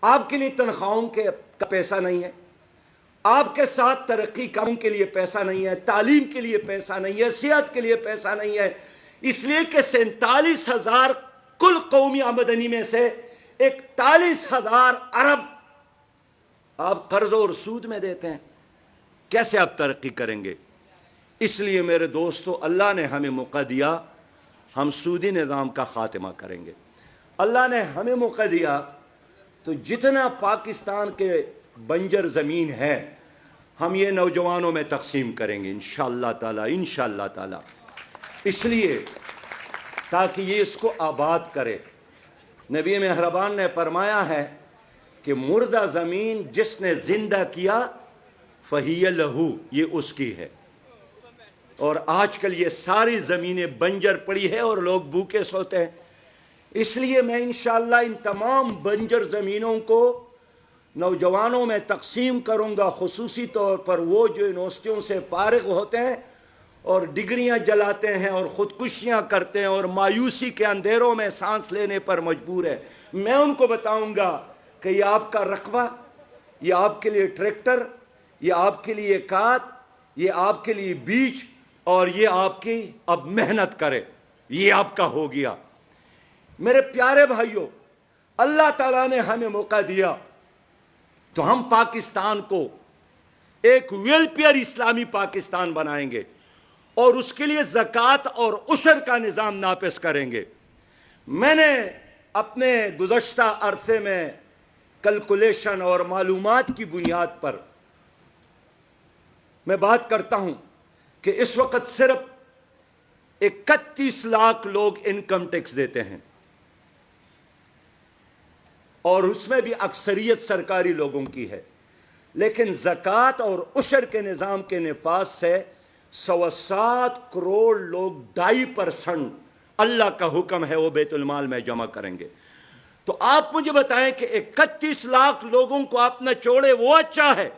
آپ کے لیے تنخواہوں کا پیسہ نہیں ہے، آپ کے ساتھ ترقی کاموں کے لیے پیسہ نہیں ہے، تعلیم کے لیے پیسہ نہیں ہے، صحت کے لیے پیسہ نہیں ہے، اس لیے کہ 47,000 کل قومی آمدنی میں سے 41,000 ارب آپ قرض اور سود میں دیتے ہیں، کیسے آپ ترقی کریں گے؟ اس لیے میرے دوستو، اللہ نے ہمیں موقع دیا، ہم سودی نظام کا خاتمہ کریں گے۔ اللہ نے ہمیں موقع دیا تو جتنا پاکستان کے بنجر زمین ہے ہم یہ نوجوانوں میں تقسیم کریں گے انشاءاللہ تعالی، انشاءاللہ تعالی، اس لیے تاکہ یہ اس کو آباد کرے۔ نبی مہربان نے فرمایا ہے کہ مردہ زمین جس نے زندہ کیا فہی لہو، یہ اس کی ہے۔ اور آج کل یہ ساری زمینیں بنجر پڑی ہے اور لوگ بھوکے سوتے ہیں، اس لیے میں انشاءاللہ ان تمام بنجر زمینوں کو نوجوانوں میں تقسیم کروں گا، خصوصی طور پر وہ جو یونیورسٹیوں سے فارغ ہوتے ہیں اور ڈگریاں جلاتے ہیں اور خودکشیاں کرتے ہیں اور مایوسی کے اندھیروں میں سانس لینے پر مجبور ہے۔ میں ان کو بتاؤں گا کہ یہ آپ کا رقبہ، یہ آپ کے لیے ٹریکٹر، یہ آپ کے لیے کھاد، یہ آپ کے لیے بیج، اور یہ آپ کی اب محنت کرے، یہ آپ کا ہو گیا۔ میرے پیارے بھائیوں، اللہ تعالیٰ نے ہمیں موقع دیا تو ہم پاکستان کو ایک ویلفیئر اسلامی پاکستان بنائیں گے اور اس کے لیے زکوٰۃ اور عشر کا نظام نافذ کریں گے۔ میں نے اپنے گزشتہ عرصے میں کیلکولیشن اور معلومات کی بنیاد پر میں بات کرتا ہوں کہ اس وقت صرف 31 لاکھ لوگ انکم ٹیکس دیتے ہیں اور اس میں بھی اکثریت سرکاری لوگوں کی ہے، لیکن زکوٰۃ اور عشر کے نظام کے نفاذ سے 7.25 کروڑ لوگ 2.5% اللہ کا حکم ہے وہ بیت المال میں جمع کریں گے۔ تو آپ مجھے بتائیں کہ 31 لاکھ لوگوں کو آپ نہ چھوڑے وہ اچھا ہے،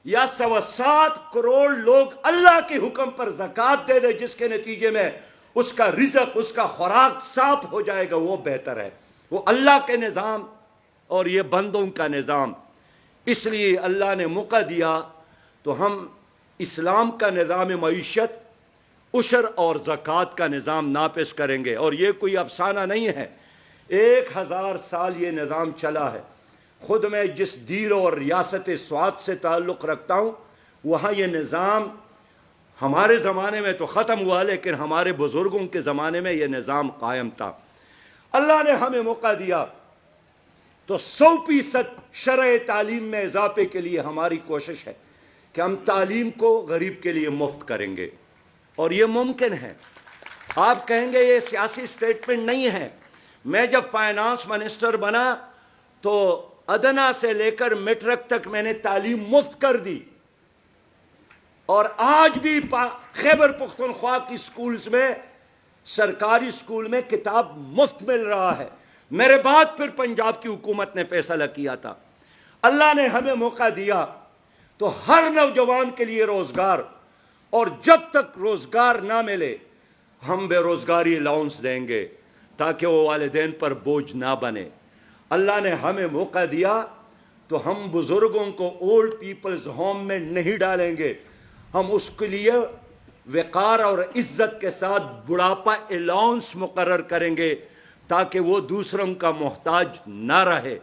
یا 7.25 کروڑ لوگ اللہ کے حکم پر زکوٰۃ دے دے جس کے نتیجے میں اس کا رزق، اس کا خوراک صاف ہو جائے گا، وہ بہتر ہے۔ وہ اللہ کے نظام اور یہ بندوں کا نظام، اس لیے اللہ نے موقع دیا تو ہم اسلام کا نظام معیشت، عشر اور زکوٰۃ کا نظام نافذ کریں گے۔ اور یہ کوئی افسانہ نہیں ہے، 1000 سال یہ نظام چلا ہے۔ خود میں جس دیر اور ریاست سوات سے تعلق رکھتا ہوں، وہاں یہ نظام ہمارے زمانے میں تو ختم ہوا، لیکن ہمارے بزرگوں کے زمانے میں یہ نظام قائم تھا۔ اللہ نے ہمیں موقع دیا تو 100% شرع تعلیم میں اضافے کے لیے ہماری کوشش ہے کہ ہم تعلیم کو غریب کے لیے مفت کریں گے، اور یہ ممکن ہے۔ آپ کہیں گے یہ سیاسی سٹیٹمنٹ نہیں ہے۔ میں جب فائنانس منسٹر بنا تو ادنا سے لے کر میٹرک تک میں نے تعلیم مفت کر دی، اور آج بھی خیبر پختونخوا کی سکولز میں، سرکاری سکول میں کتاب مفت مل رہا ہے۔ میرے بعد پھر پنجاب کی حکومت نے فیصلہ کیا تھا۔ اللہ نے ہمیں موقع دیا تو ہر نوجوان کے لیے روزگار، اور جب تک روزگار نہ ملے ہم بے روزگاری الاؤنس دیں گے تاکہ وہ والدین پر بوجھ نہ بنے۔ اللہ نے ہمیں موقع دیا تو ہم بزرگوں کو اولڈ پیپلز ہوم میں نہیں ڈالیں گے، ہم اس کے لیے وقار اور عزت کے ساتھ بڑھاپا الاؤنس مقرر کریں گے تاکہ وہ دوسروں کا محتاج نہ رہے۔